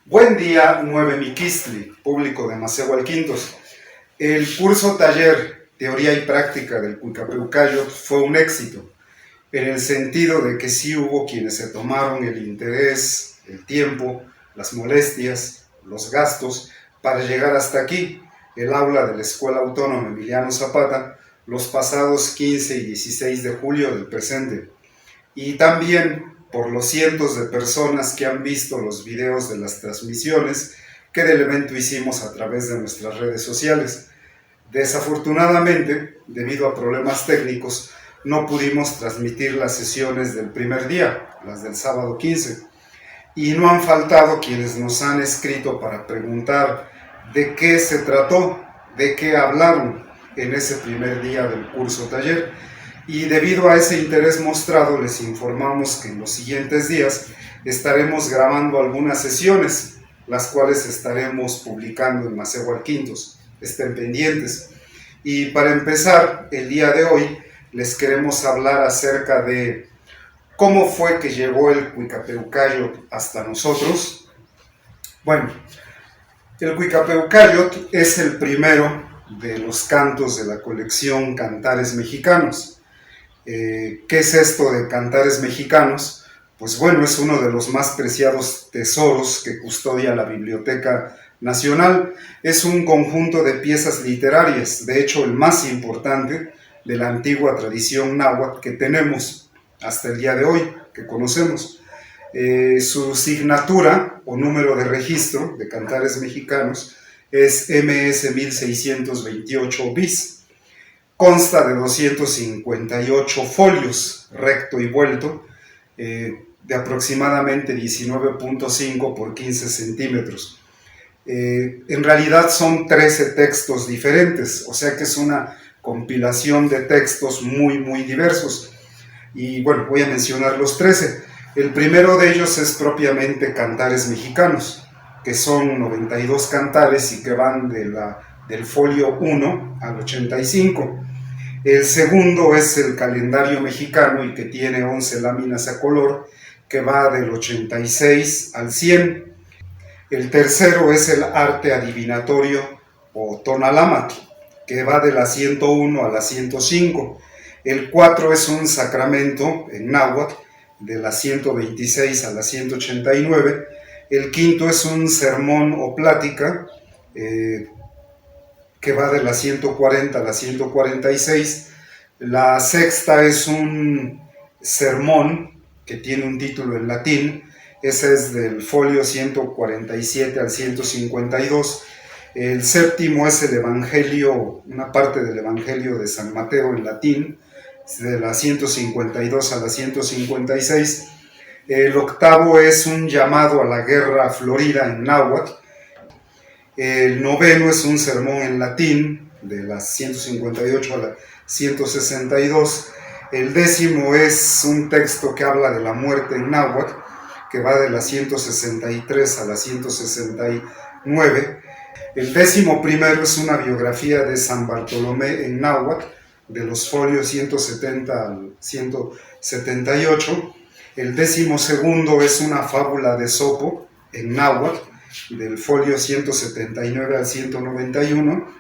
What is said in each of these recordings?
Buen día, Nueve Miquistli, público de Macehualquintos. El curso taller Teoría y Práctica del Cuicapeucayotl fue un éxito, en el sentido de que sí hubo quienes se tomaron el interés, el tiempo, las molestias, los gastos para llegar hasta aquí, el aula de la Escuela Autónoma Emiliano Zapata, los pasados 15 y 16 de julio del presente. Y también por los cientos de personas que han visto los videos de las transmisiones que del evento hicimos a través de nuestras redes sociales. Desafortunadamente, debido a problemas técnicos, no pudimos transmitir las sesiones del primer día, las del sábado 15, y no han faltado quienes nos han escrito para preguntar de qué se trató, de qué hablaron en ese primer día del curso taller. Y debido a ese interés mostrado, les informamos que en los siguientes días estaremos grabando algunas sesiones, las cuales estaremos publicando en Macehualquintos. Estén pendientes. Y para empezar, el día de hoy les queremos hablar acerca de cómo fue que llegó el Cuicapeucayotl hasta nosotros. Bueno, el Cuicapeucayotl es el primero de los cantos de la colección Cantares Mexicanos. ¿Qué es esto de Cantares Mexicanos? Pues bueno, es uno de los más preciados tesoros que custodia la Biblioteca Nacional. Es un conjunto de piezas literarias, de hecho el más importante de la antigua tradición náhuatl que tenemos hasta el día de hoy, que conocemos. Su signatura o número de registro de Cantares Mexicanos es MS 1628 bis. Consta de 258 folios, recto y vuelto, de aproximadamente 19.5 por 15 centímetros. En realidad son 13 textos diferentes, o sea que es una compilación de textos muy diversos. Y bueno, voy a mencionar los 13. El primero de ellos es propiamente Cantares Mexicanos, que son 92 cantares y que van del folio 1 al 85. El segundo es el calendario mexicano y que tiene 11 láminas a color, que va del 86 al 100. El tercero es el arte adivinatorio o tonalámatl, que va de la 101 a la 105. El 4 es un sacramento en náhuatl, de la 126 a la 189. El quinto es un sermón o plática, que va de la 140 a la 146. La sexta es un sermón que tiene un título en latín, ese es del folio 147 al 152. El séptimo es el Evangelio, una parte del Evangelio de San Mateo en latín, de la 152 a la 156. El octavo es un llamado a la guerra florida en náhuatl. El noveno es un sermón en latín, de las 158 a la 162. El décimo es un texto que habla de la muerte en náhuatl, que va de la 163 a la 169. El décimo primero es una biografía de San Bartolomé en náhuatl, de los folios 170 al 178. El décimo segundo es una fábula de Esopo en náhuatl, del folio 179 al 191,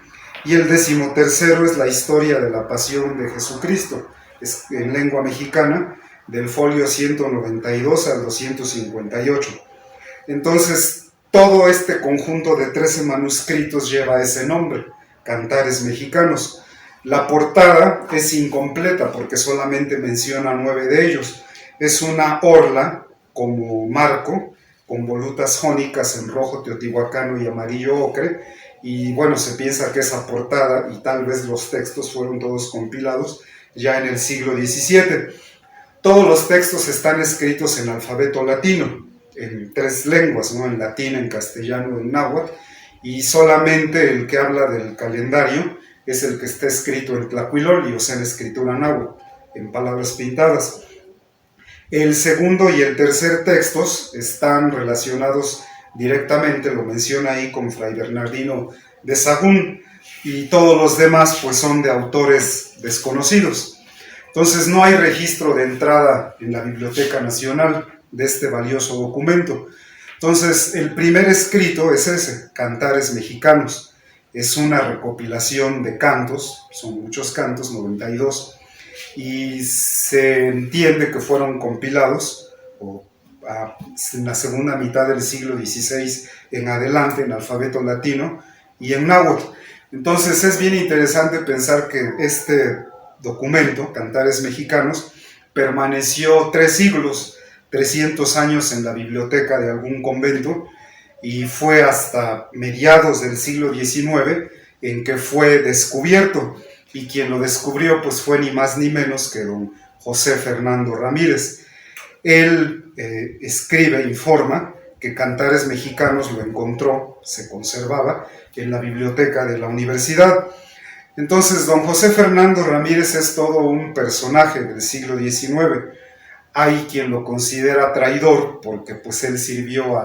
y el décimo tercero es la historia de la pasión de Jesucristo, es en lengua mexicana, del folio 192 al 258. Entonces, todo este conjunto de 13 manuscritos lleva ese nombre, Cantares Mexicanos. La portada es incompleta porque solamente menciona 9 de ellos. Es una orla como marco, con volutas jónicas en rojo teotihuacano y amarillo ocre, y bueno, se piensa que esa portada y tal vez los textos fueron todos compilados ya en el siglo XVII. Todos los textos están escritos en alfabeto latino, en 3 lenguas, ¿no? En latín, en castellano, en náhuatl, y solamente el que habla del calendario es el que está escrito en tlacuiloli, o sea, en escritura náhuatl, en palabras pintadas. El segundo y el tercer textos están relacionados directamente, lo menciona ahí, con Fray Bernardino de Sahagún, y todos los demás pues son de autores desconocidos. Entonces no hay registro de entrada en la Biblioteca Nacional de este valioso documento. Entonces, el primer escrito es ese, Cantares Mexicanos. Es una recopilación de cantos, son muchos cantos, 92, y se entiende que fueron compilados en la segunda mitad del siglo XVI en adelante, en alfabeto latino y en náhuatl. Entonces es bien interesante pensar que este documento, Cantares Mexicanos, permaneció 3 siglos, 300 años en la biblioteca de algún convento, y fue hasta mediados del siglo XIX en que fue descubierto, y quien lo descubrió pues fue ni más ni menos que don José Fernando Ramírez. Él escribe, informa que Cantares Mexicanos lo encontró, se conservaba en la biblioteca de la universidad. Entonces, don José Fernando Ramírez es todo un personaje del siglo XIX. Hay quien lo considera traidor porque pues él sirvió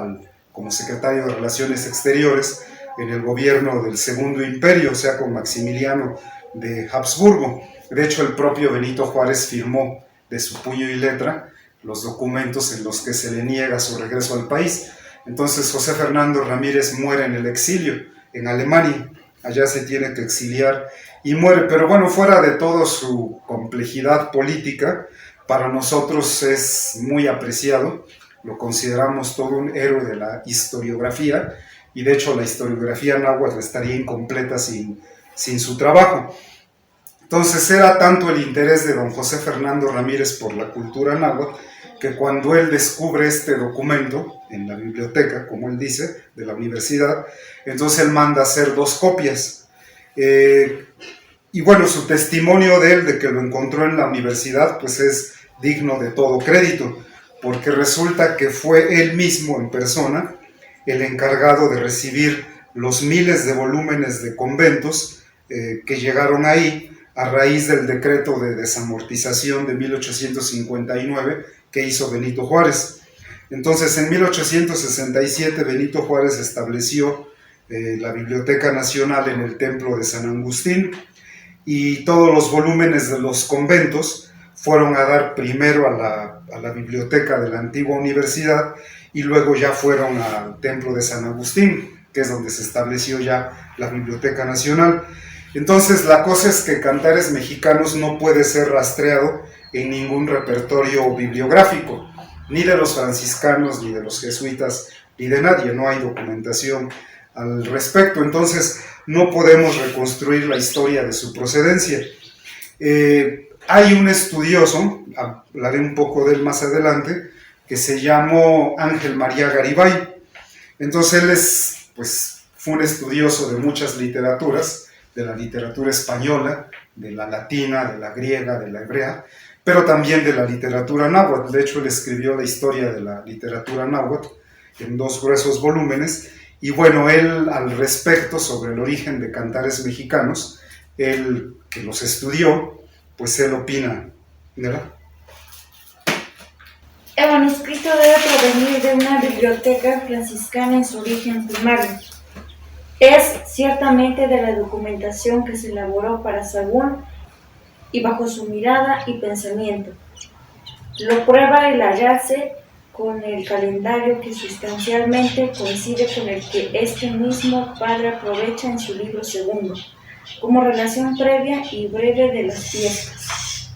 como secretario de Relaciones Exteriores en el gobierno del Segundo Imperio, o sea, con Maximiliano de Habsburgo. De hecho, el propio Benito Juárez firmó de su puño y letra los documentos en los que se le niega su regreso al país. Entonces, José Fernando Ramírez muere en el exilio, en Alemania. Allá se tiene que exiliar y muere. Pero bueno, fuera de toda su complejidad política, para nosotros es muy apreciado. Lo consideramos todo un héroe de la historiografía, y de hecho la historiografía náhuatl estaría incompleta sin su trabajo. Entonces era tanto el interés de don José Fernando Ramírez por la cultura náhuatl que cuando él descubre este documento en la biblioteca, como él dice, de la universidad, entonces él manda hacer 2 copias. Y bueno, su testimonio de él, de que lo encontró en la universidad, pues es digno de todo crédito, porque resulta que fue él mismo en persona el encargado de recibir los miles de volúmenes de conventos que llegaron ahí a raíz del decreto de desamortización de 1859 que hizo Benito Juárez. Entonces, en 1867 Benito Juárez estableció la Biblioteca Nacional en el Templo de San Agustín, y todos los volúmenes de los conventos fueron a dar primero a la biblioteca de la antigua universidad, y luego ya fueron al Templo de San Agustín, que es donde se estableció ya la Biblioteca Nacional. Entonces la cosa es que Cantares Mexicanos no puede ser rastreado en ningún repertorio bibliográfico, ni de los franciscanos, ni de los jesuitas, ni de nadie. No hay documentación al respecto. Entonces no podemos reconstruir la historia de su procedencia. Hay un estudioso, hablaré un poco de él más adelante, que se llamó Ángel María Garibay. Entonces él fue un estudioso de muchas literaturas, de la literatura española, de la latina, de la griega, de la hebrea, pero también de la literatura náhuatl. De hecho, él escribió la historia de la literatura náhuatl en 2 gruesos volúmenes. Y bueno, él al respecto, sobre el origen de Cantares Mexicanos, él que los estudió, pues él opina, ¿verdad? El manuscrito debe provenir de una biblioteca franciscana en su origen primario. Es ciertamente de la documentación que se elaboró para Sahagún y bajo su mirada y pensamiento. Lo prueba el hallarse con el calendario que sustancialmente coincide con el que este mismo padre aprovecha en su libro segundo, como relación previa y breve de las fiestas.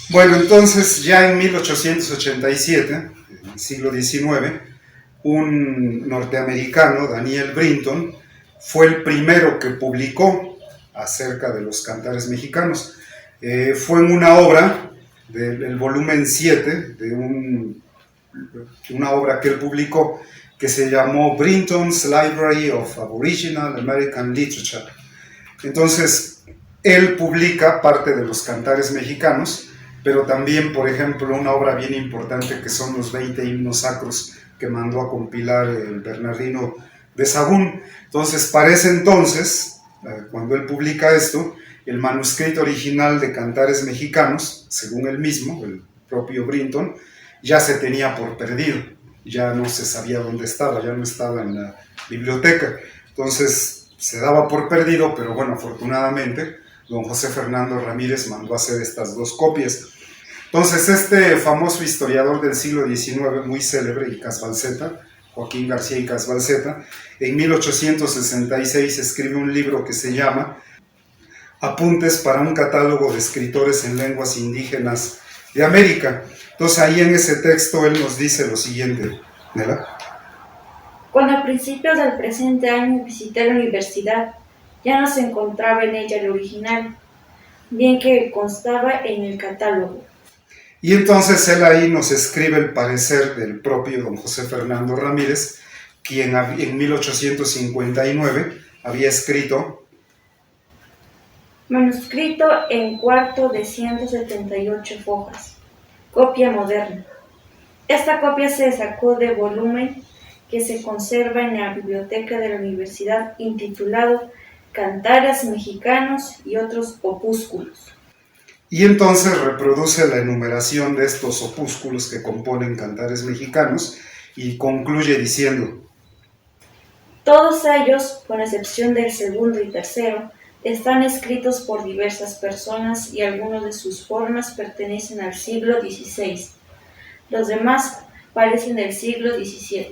Bueno, entonces ya en 1887, en el siglo XIX, un norteamericano, Daniel Brinton, fue el primero que publicó acerca de los Cantares Mexicanos. Fue en una obra del volumen 7 de una obra que él publicó que se llamó Brinton's Library of Aboriginal American Literature. Entonces, él publica parte de los Cantares Mexicanos, pero también, por ejemplo, una obra bien importante que son los 20 himnos sacros que mandó a compilar el Bernardino de Sahagún. Entonces, para ese entonces, cuando él publica esto, el manuscrito original de Cantares Mexicanos, según él mismo, el propio Brinton, ya se tenía por perdido, ya no se sabía dónde estaba, ya no estaba en la biblioteca. Entonces, se daba por perdido, pero bueno, afortunadamente, don José Fernando Ramírez mandó a hacer estas 2 copias. Entonces, este famoso historiador del siglo XIX, muy célebre, y Casbalceta, Joaquín García y Casbalceta, en 1866 escribe un libro que se llama Apuntes para un catálogo de escritores en lenguas indígenas de América. Entonces ahí en ese texto él nos dice lo siguiente, ¿verdad? Cuando a principios del presente año visité la universidad, ya no se encontraba en ella el original, bien que constaba en el catálogo. Y entonces él ahí nos escribe el parecer del propio don José Fernando Ramírez, quien en 1859 había escrito manuscrito en cuarto de 178 fojas, copia moderna. Esta copia se sacó de volumen que se conserva en la biblioteca de la universidad intitulado Cantares Mexicanos y otros opúsculos. Y entonces reproduce la enumeración de estos opúsculos que componen Cantares Mexicanos y concluye diciendo: todos ellos, con excepción del segundo y tercero, están escritos por diversas personas y algunos de sus formas pertenecen al siglo XVI. Los demás parecen del siglo XVII.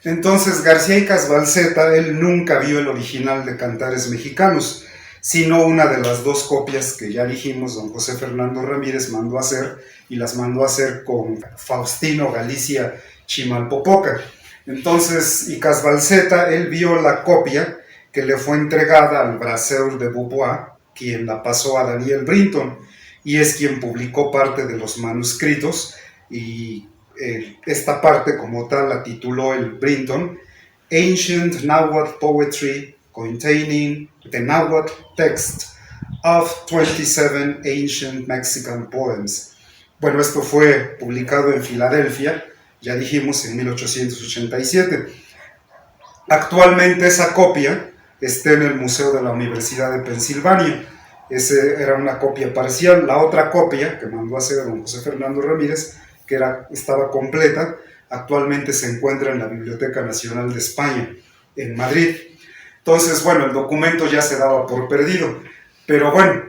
Entonces García y Casbalceta, él nunca vio el original de Cantares Mexicanos, sino una de las dos copias que ya dijimos, don José Fernando Ramírez mandó a hacer, y las mandó a hacer con Faustino Galicia Chimalpopoca. Entonces, y Casbalceta, él vio la copia que le fue entregada al Brasseur de Beauvoir, quien la pasó a Daniel Brinton, y es quien publicó parte de los manuscritos, y esta parte como tal la tituló el Brinton, Ancient Nahuatl Poetry Containing the Nahuatl Text of 27 Ancient Mexican Poems. Bueno, esto fue publicado en Filadelfia, ya dijimos, en 1887. Actualmente esa copia está en el Museo de la Universidad de Pensilvania. Esa era una copia parcial. La otra copia que mandó a hacer don José Fernando Ramírez, que estaba completa, actualmente se encuentra en la Biblioteca Nacional de España, en Madrid. Entonces, bueno, el documento ya se daba por perdido, pero bueno,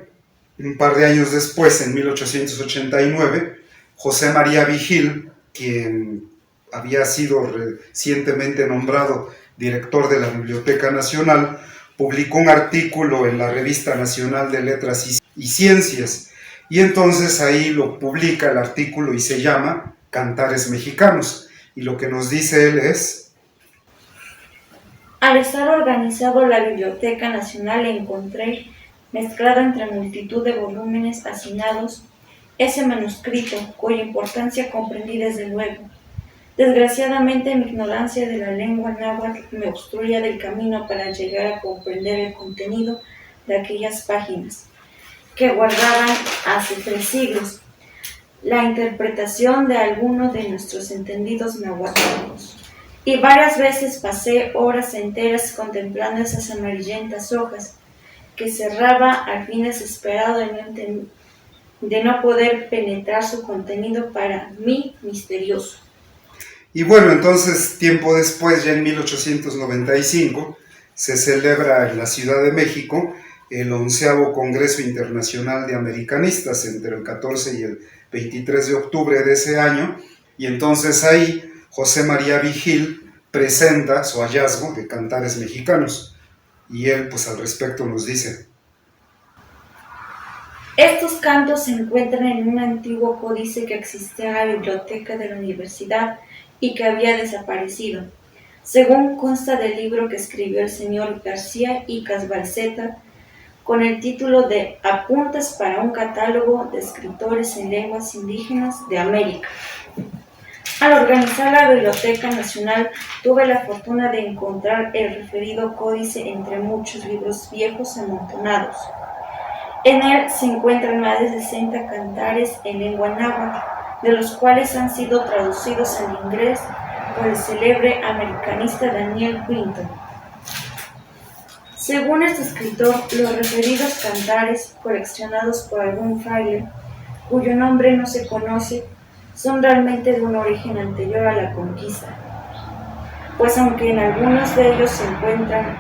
un par de años después, en 1889, José María Vigil, quien había sido recientemente nombrado director de la Biblioteca Nacional, publicó un artículo en la Revista Nacional de Letras y Ciencias, y entonces ahí lo publica el artículo y se llama Cantares Mexicanos, y lo que nos dice él es: al estar organizado la Biblioteca Nacional encontré, mezclado entre multitud de volúmenes hacinados, ese manuscrito, cuya importancia comprendí desde luego. Desgraciadamente mi ignorancia de la lengua náhuatl me obstruía del camino para llegar a comprender el contenido de aquellas páginas, que guardaban hace 3 siglos la interpretación de alguno de nuestros entendidos nahuatlinos. Y varias veces pasé horas enteras contemplando esas amarillentas hojas, que cerraba al fin desesperado de no poder penetrar su contenido para mí misterioso. Y bueno, entonces, tiempo después, ya en 1895, se celebra en la Ciudad de México el 11º Congreso Internacional de Americanistas, entre el 14 y el 23 de octubre de ese año, y entonces ahí José María Vigil presenta su hallazgo de Cantares Mexicanos, y él pues al respecto nos dice: estos cantos se encuentran en un antiguo códice que existía en la biblioteca de la universidad y que había desaparecido, según consta del libro que escribió el señor García y Casbalceta, con el título de Apuntes para un catálogo de escritores en lenguas indígenas de América. Al organizar la Biblioteca Nacional, tuve la fortuna de encontrar el referido códice entre muchos libros viejos amontonados. En él se encuentran más de 60 cantares en lengua náhuatl, de los cuales han sido traducidos al inglés por el célebre americanista Daniel Brinton. Según este escritor, los referidos cantares, coleccionados por algún fraile, cuyo nombre no se conoce, son realmente de un origen anterior a la conquista, pues aunque en algunos de ellos se encuentran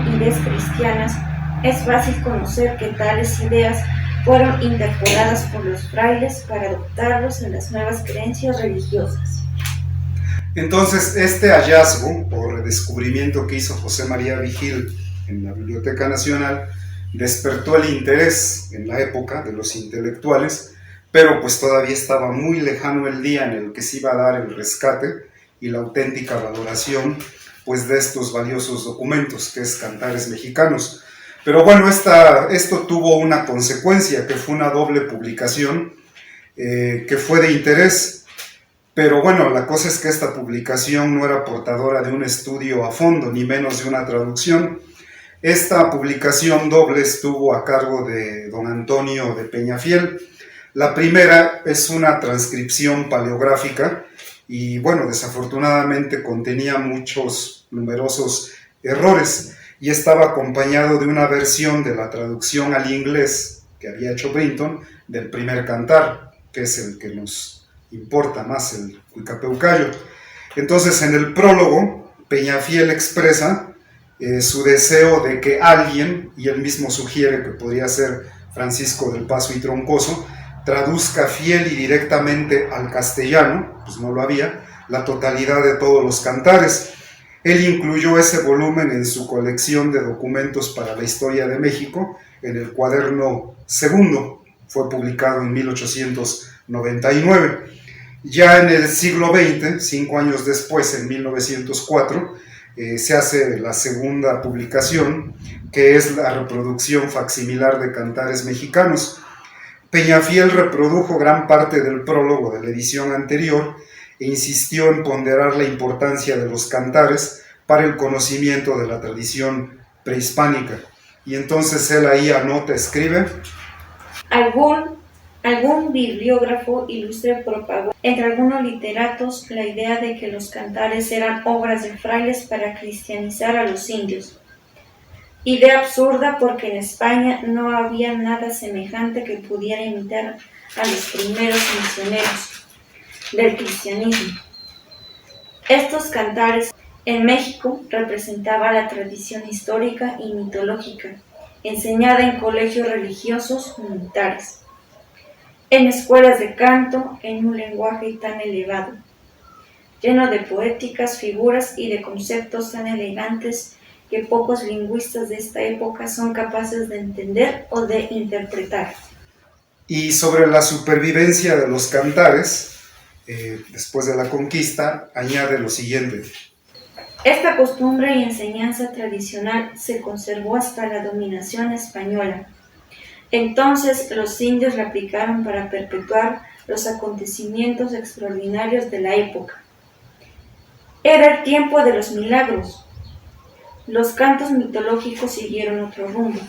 ideas cristianas, es fácil conocer que tales ideas fueron interpoladas por los frailes para adoptarlos en las nuevas creencias religiosas. Entonces, este hallazgo o redescubrimiento que hizo José María Vigil en la Biblioteca Nacional despertó el interés en la época de los intelectuales, pero pues todavía estaba muy lejano el día en el que se iba a dar el rescate y la auténtica valoración pues de estos valiosos documentos, que es Cantares Mexicanos. Pero bueno, esto tuvo una consecuencia, que fue una doble publicación que fue de interés. Pero bueno, la cosa es que esta publicación no era portadora de un estudio a fondo, ni menos de una traducción. Esta publicación doble estuvo a cargo de don Antonio de Peñafiel. La primera es una transcripción paleográfica y bueno, desafortunadamente contenía numerosos errores y estaba acompañado de una versión de la traducción al inglés que había hecho Brinton del primer cantar, que es el que nos importa más, el Cuicapeucayo. Entonces, en el prólogo, Peñafiel expresa su deseo de que alguien, y él mismo sugiere que podría ser Francisco del Paso y Troncoso, traduzca fiel y directamente al castellano, pues no lo había, la totalidad de todos los cantares. Él incluyó ese volumen en su colección de documentos para la historia de México, en el cuaderno segundo, fue publicado en 1899. Ya en el siglo XX, 5 años después, en 1904, se hace la segunda publicación, que es la reproducción facsimilar de Cantares Mexicanos. Peñafiel reprodujo gran parte del prólogo de la edición anterior e insistió en ponderar la importancia de los cantares para el conocimiento de la tradición prehispánica. Y entonces él ahí anota, escribe: Algún bibliógrafo ilustre propagó entre algunos literatos la idea de que los cantares eran obras de frailes para cristianizar a los indios. Idea absurda, porque en España no había nada semejante que pudiera imitar a los primeros misioneros del cristianismo. Estos cantares en México representaban la tradición histórica y mitológica, enseñada en colegios religiosos militares, en escuelas de canto, en un lenguaje tan elevado, lleno de poéticas figuras y de conceptos tan elegantes que pocos lingüistas de esta época son capaces de entender o de interpretar. Y sobre la supervivencia de los cantares, después de la conquista, añade lo siguiente: esta costumbre y enseñanza tradicional se conservó hasta la dominación española. Entonces los indios la aplicaron para perpetuar los acontecimientos extraordinarios de la época. Era el tiempo de los milagros. Los cantos mitológicos siguieron otro rumbo.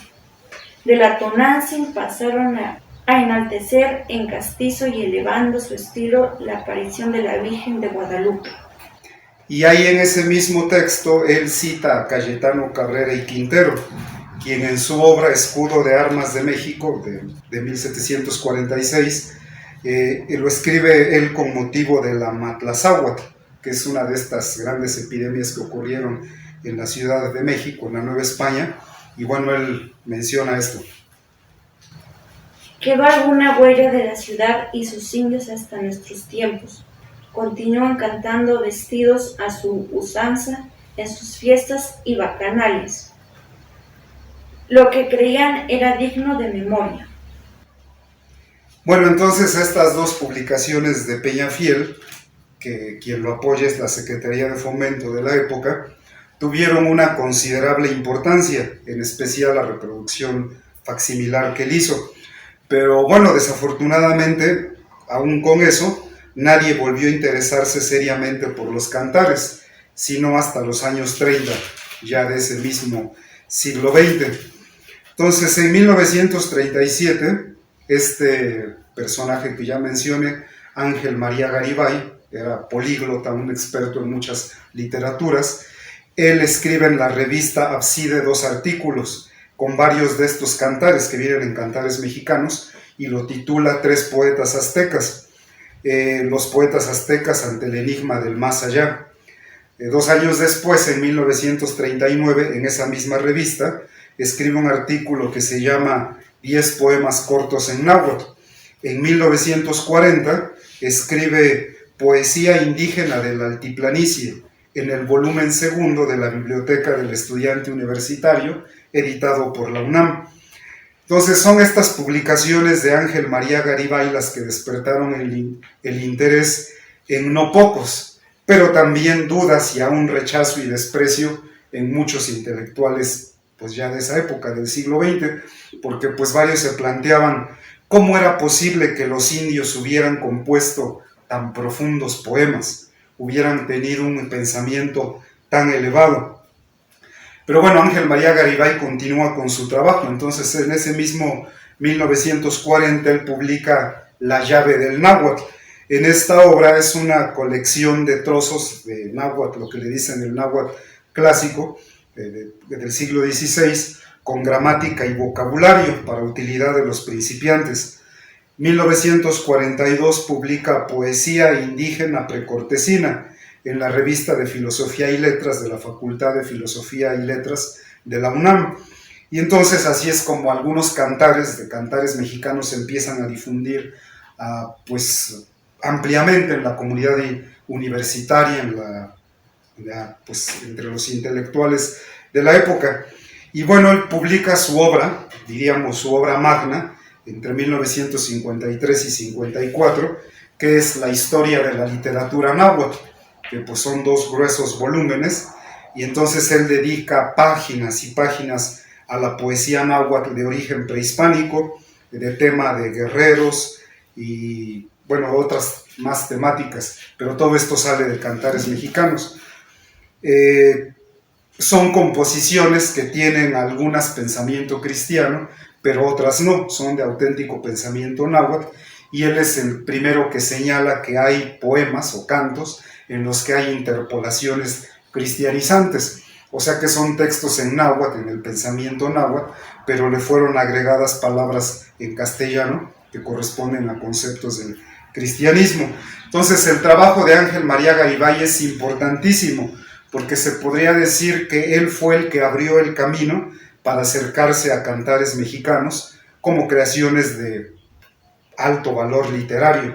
De la Tonantzin pasaron a enaltecer en castizo y elevando su estilo la aparición de la Virgen de Guadalupe. Y ahí en ese mismo texto él cita a Cayetano Cabrera y Quintero, quien en su obra Escudo de Armas de México, de 1746, lo escribe él con motivo de la Matlazáhuatl, que es una de estas grandes epidemias que ocurrieron en la Ciudad de México, en la Nueva España, y bueno, él menciona esto: quedó alguna huella de la ciudad y sus indios hasta nuestros tiempos. Continúan cantando vestidos a su usanza en sus fiestas y bacanales. Lo que creían era digno de memoria. Bueno, entonces estas dos publicaciones de Peñafiel, que quien lo apoya es la Secretaría de Fomento de la época, tuvieron una considerable importancia, en especial la reproducción facsimilar que él hizo. Pero bueno, desafortunadamente, aún con eso, nadie volvió a interesarse seriamente por los cantares, sino hasta los años 30, ya de ese mismo siglo XX. Entonces, en 1937, este personaje que ya mencioné, Ángel María Garibay, era políglota, un experto en muchas literaturas. Él escribe en la revista Abside 2 artículos con varios de estos cantares que vienen en Cantares Mexicanos y lo titula Tres poetas aztecas. Los poetas aztecas ante el enigma del más allá. 2 años después, en 1939, en esa misma revista, escribe un artículo que se llama 10 poemas cortos en náhuatl. En 1940 escribe Poesía indígena de la altiplanicie, en el volumen segundo de la Biblioteca del Estudiante Universitario, editado por la UNAM. Entonces son estas publicaciones de Ángel María Garibay las que despertaron el interés en no pocos, pero también dudas y aún rechazo y desprecio en muchos intelectuales pues ya de esa época, del siglo XX, porque pues varios se planteaban cómo era posible que los indios hubieran compuesto tan profundos poemas, hubieran tenido un pensamiento tan elevado. Pero bueno, Ángel María Garibay continúa con su trabajo. Entonces en ese mismo 1940 él publica La llave del náhuatl. En esta obra es una colección de trozos de náhuatl, lo que le dicen el náhuatl clásico, del siglo XVI, con gramática y vocabulario para utilidad de los principiantes. 1942 publica Poesía indígena precortesina en la revista de Filosofía y Letras de la Facultad de Filosofía y Letras de la UNAM. Y entonces así es como algunos cantares de cantares mexicanos se empiezan a difundir pues ampliamente en la comunidad universitaria, pues, entre los intelectuales de la época. Y bueno, él publica su obra, diríamos su obra magna, entre 1953 y 54, que es La historia de la literatura náhuatl, que pues son 2 gruesos volúmenes, y entonces él dedica páginas y páginas a la poesía náhuatl de origen prehispánico, de tema de guerreros y bueno, otras más temáticas, pero todo esto sale de cantares mexicanos. Son composiciones que tienen algunas pensamiento cristiano, pero otras no, son de auténtico pensamiento náhuatl, y él es el primero que señala que hay poemas o cantos en los que hay interpolaciones cristianizantes, o sea que son textos en náhuatl, en el pensamiento náhuatl, pero le fueron agregadas palabras en castellano que corresponden a conceptos del cristianismo. Entonces el trabajo de Ángel María Garibay es importantísimo, porque se podría decir que él fue el que abrió el camino para acercarse a cantares mexicanos como creaciones de alto valor literario.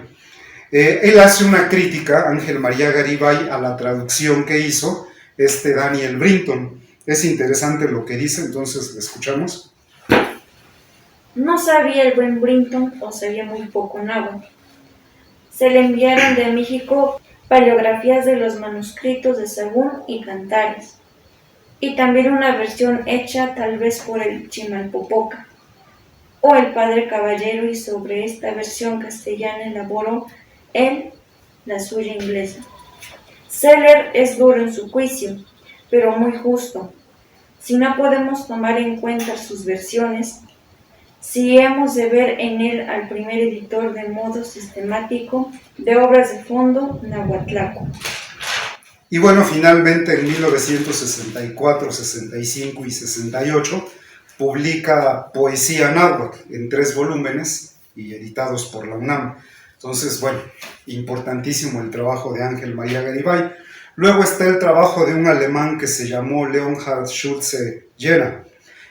Él hace una crítica, Ángel María Garibay, a la traducción que hizo Daniel Brinton. Es interesante lo que dice, entonces lo escuchamos. No sabía el buen Brinton o sabía muy poco náhuatl. Se le enviaron de México paleografías de los manuscritos de Sahagún y Cantares, y también una versión hecha tal vez por el Chimalpopoca o el padre Caballero, y sobre esta versión castellana elaboró él la suya inglesa. Seller es duro en su juicio, pero muy justo. Si no podemos tomar en cuenta sus versiones, si hemos de ver en él al primer editor de modo sistemático de obras de fondo nahuatlaco. Y bueno, finalmente en 1964, 65 y 68 publica Poesía náhuatl en 3 volúmenes y editados por la UNAM. Entonces, bueno, importantísimo el trabajo de Ángel María Garibay. Luego está el trabajo de un alemán que se llamó Leonhard Schulze-Jena.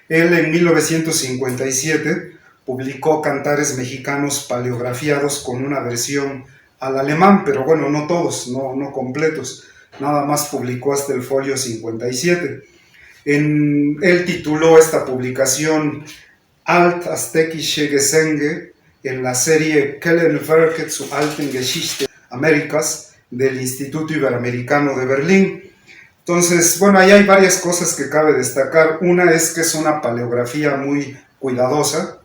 Él en 1957 publicó Cantares mexicanos paleografiados con una versión al alemán, pero bueno, no todos, no completos. Nada más publicó hasta el folio 57. Él tituló esta publicación Alt Aztekische Gesänge en la serie Quellenwerke zu alten Geschichte Amerikas del Instituto Iberoamericano de Berlín. Entonces, bueno, ahí hay varias cosas que cabe destacar. Una es que es una paleografía muy cuidadosa.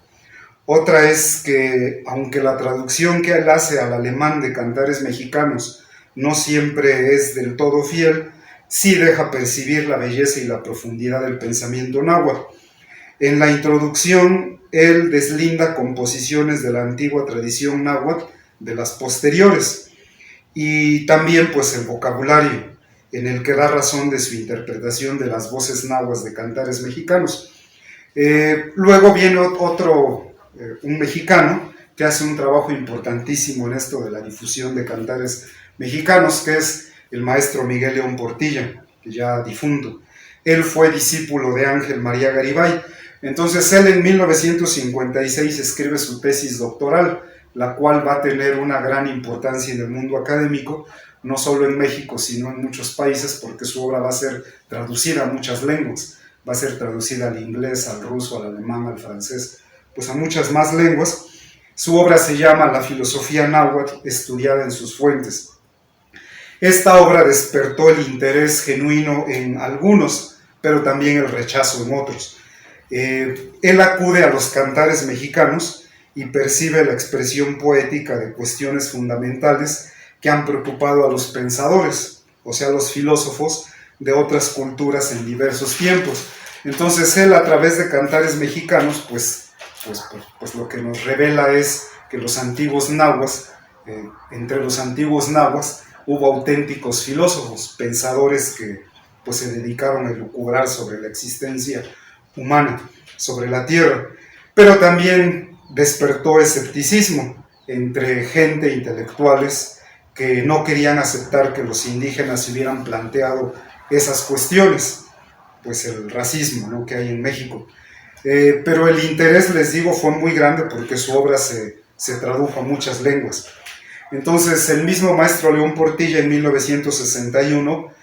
Otra es que, aunque la traducción que él hace al alemán de cantares mexicanos no siempre es del todo fiel, sí deja percibir la belleza y la profundidad del pensamiento náhuatl. En la introducción, él deslinda composiciones de la antigua tradición náhuatl de las posteriores, y también pues el vocabulario, en el que da razón de su interpretación de las voces náhuatl de cantares mexicanos. Luego viene un mexicano que hace un trabajo importantísimo en esto de la difusión de cantares mexicanos, que es el maestro Miguel León Portilla, que ya difunto. Él fue discípulo de Ángel María Garibay. Entonces él en 1956 escribe su tesis doctoral, la cual va a tener una gran importancia en el mundo académico, no solo en México, sino en muchos países, porque su obra va a ser traducida a muchas lenguas, va a ser traducida al inglés, al ruso, al alemán, al francés, pues a muchas más lenguas. Su obra se llama La filosofía náhuatl estudiada en sus fuentes. Esta obra despertó el interés genuino en algunos, pero también el rechazo en otros. Él acude a los cantares mexicanos y percibe la expresión poética de cuestiones fundamentales que han preocupado a los pensadores, o sea, los filósofos de otras culturas en diversos tiempos. Entonces él, a través de cantares mexicanos, pues lo que nos revela es que los antiguos nahuas, entre los antiguos nahuas, hubo auténticos filósofos, pensadores que pues se dedicaron a elucubrar sobre la existencia humana, sobre la tierra, pero también despertó escepticismo entre gente intelectuales que no querían aceptar que los indígenas hubieran planteado esas cuestiones, pues el racismo, ¿no?, que hay en México. Pero el interés, les digo, fue muy grande porque su obra se tradujo a muchas lenguas. Entonces el mismo maestro León Portilla en 1961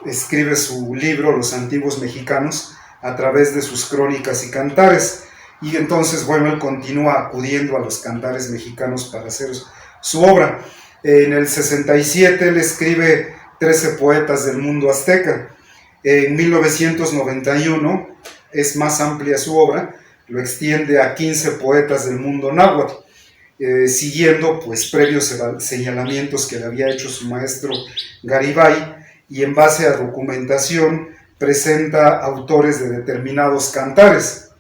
escribe su libro Los antiguos mexicanos a través de sus crónicas y cantares, y entonces, bueno, él continúa acudiendo a los cantares mexicanos para hacer su obra. En el 67 él escribe 13 poetas del mundo azteca. En 1991 es más amplia su obra, lo extiende a 15 poetas del mundo náhuatl, siguiendo pues previos señalamientos que le había hecho su maestro Garibay, y en base a documentación presenta autores de determinados cantares.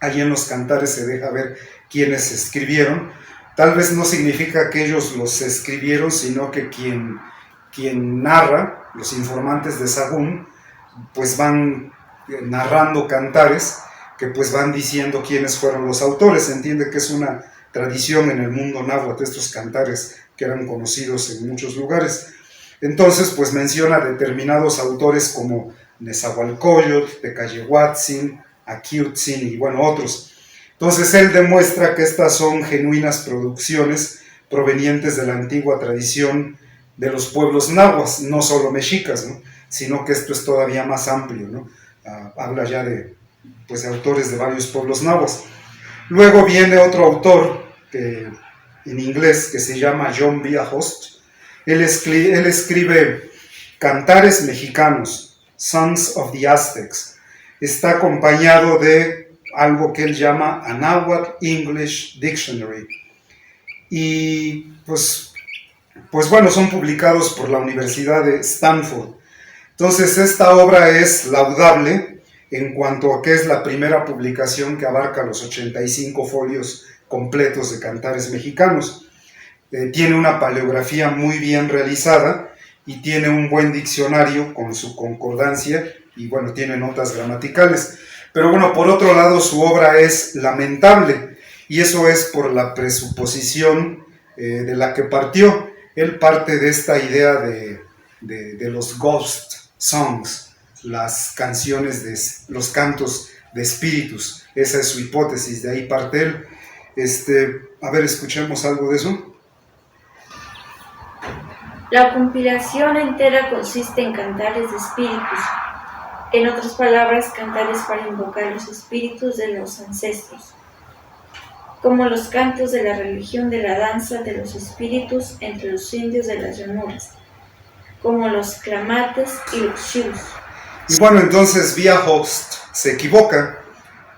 Allí en los cantares se deja ver quiénes escribieron. Tal vez no significa que ellos los escribieron, sino que quien narra, los informantes de Sagún, pues van narrando cantares que pues van diciendo quiénes fueron los autores. Se entiende que es una tradición en el mundo náhuatl, estos cantares que eran conocidos en muchos lugares. Entonces, pues menciona determinados autores como Nezahualcóyotl, Tecayehuatzin, Aquiutzin y bueno, otros. Entonces él demuestra que estas son genuinas producciones provenientes de la antigua tradición de los pueblos nahuas, no solo mexicas, ¿no?, sino que esto es todavía más amplio, ¿no? Habla ya de autores de varios pueblos nahuas. Luego viene otro autor en inglés que se llama John Villahorst. Él escribe Cantares Mexicanos, Songs of the Aztecs. Está acompañado de algo que él llama A Nahuatl English Dictionary. Y pues bueno, son publicados por la Universidad de Stanford. Entonces esta obra es laudable en cuanto a que es la primera publicación que abarca los 85 folios completos de cantares mexicanos. Tiene una paleografía muy bien realizada y tiene un buen diccionario con su concordancia y bueno, tiene notas gramaticales. Pero bueno, por otro lado, su obra es lamentable, y eso es por la presuposición de la que partió. Él parte de esta idea de los ghost songs, las canciones, los cantos de espíritus. Esa es su hipótesis, de ahí parte él. A ver, escuchemos algo de eso. La compilación entera consiste en cantares de espíritus, en otras palabras, cantares para invocar los espíritus de los ancestros, como los cantos de la religión de la danza de los espíritus entre los indios de las llanuras, como los clamates y los shivs. Y bueno, entonces Villahorst se equivoca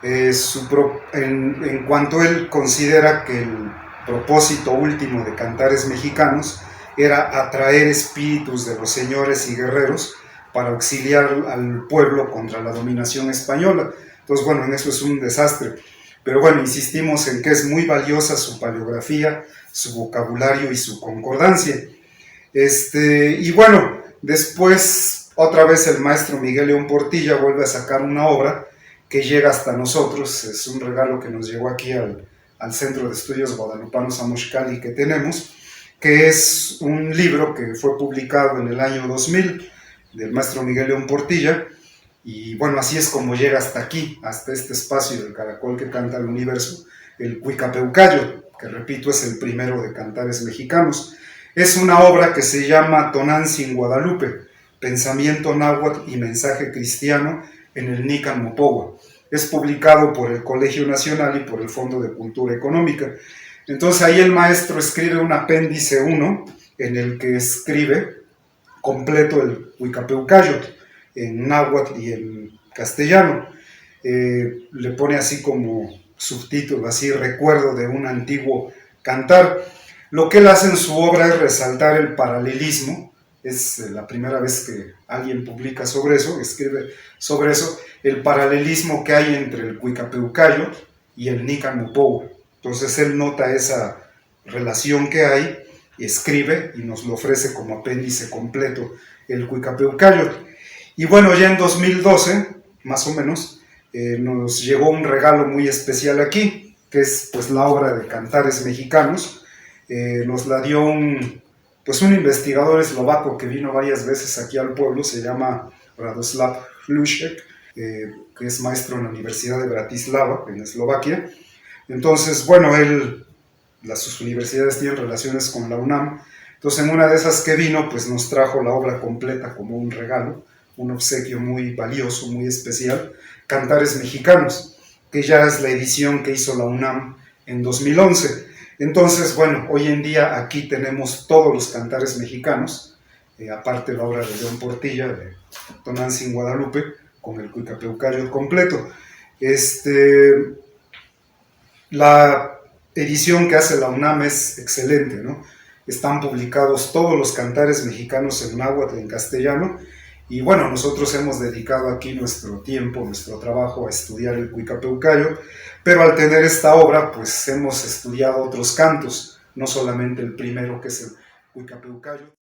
en cuanto él considera que el propósito último de Cantares Mexicanos era atraer espíritus de los señores y guerreros para auxiliar al pueblo contra la dominación española. Entonces, bueno, en eso es un desastre. Pero bueno, insistimos en que es muy valiosa su paleografía, su vocabulario y su concordancia. Y bueno, después, otra vez el maestro Miguel León Portilla vuelve a sacar una obra que llega hasta nosotros. Es un regalo que nos llegó aquí al Centro de Estudios Guadalupanos Amoxcali que tenemos, que es un libro que fue publicado en el año 2000 del maestro Miguel León Portilla, y bueno, así es como llega hasta aquí, hasta este espacio del caracol que canta el universo, el Cuicapeucayo, que repito es el primero de cantares mexicanos. Es una obra que se llama Tonantzin Guadalupe, pensamiento náhuatl y mensaje cristiano en el Nican Mopogua. Es publicado por el Colegio Nacional y por el Fondo de Cultura Económica. Entonces ahí el maestro escribe un apéndice 1 en el que escribe completo el Cuicapeucayo en náhuatl y en castellano. Le pone así como subtítulo, así recuerdo de un antiguo cantar. Lo que él hace en su obra es resaltar el paralelismo. Es la primera vez que alguien publica sobre eso, escribe sobre eso, el paralelismo que hay entre el Cuicapeucayo y el Nican Mopogua. Entonces él nota esa relación que hay, escribe y nos lo ofrece como apéndice completo el Cuicapeucayo. Y bueno, ya en 2012, más o menos, nos llegó un regalo muy especial aquí, que es pues la obra de Cantares Mexicanos. Nos la dio un investigador eslovaco que vino varias veces aquí al pueblo, se llama Radoslav Hlušek, que es maestro en la Universidad de Bratislava, en Eslovaquia. Entonces, bueno, sus universidades tienen relaciones con la UNAM. Entonces, en una de esas que vino, pues nos trajo la obra completa como un regalo, un obsequio muy valioso, muy especial, Cantares Mexicanos, que ya es la edición que hizo la UNAM en 2011. Entonces, bueno, hoy en día aquí tenemos todos los cantares mexicanos, aparte la obra de León Portilla, de Tonantzin Guadalupe, con el Cuicapeucayo completo. La edición que hace la UNAM es excelente, ¿no? Están publicados todos los cantares mexicanos en náhuatl y en castellano, y bueno, nosotros hemos dedicado aquí nuestro tiempo, nuestro trabajo a estudiar el Cuicapeucayo, pero al tener esta obra, pues hemos estudiado otros cantos, no solamente el primero que es el Cuicapeucayo.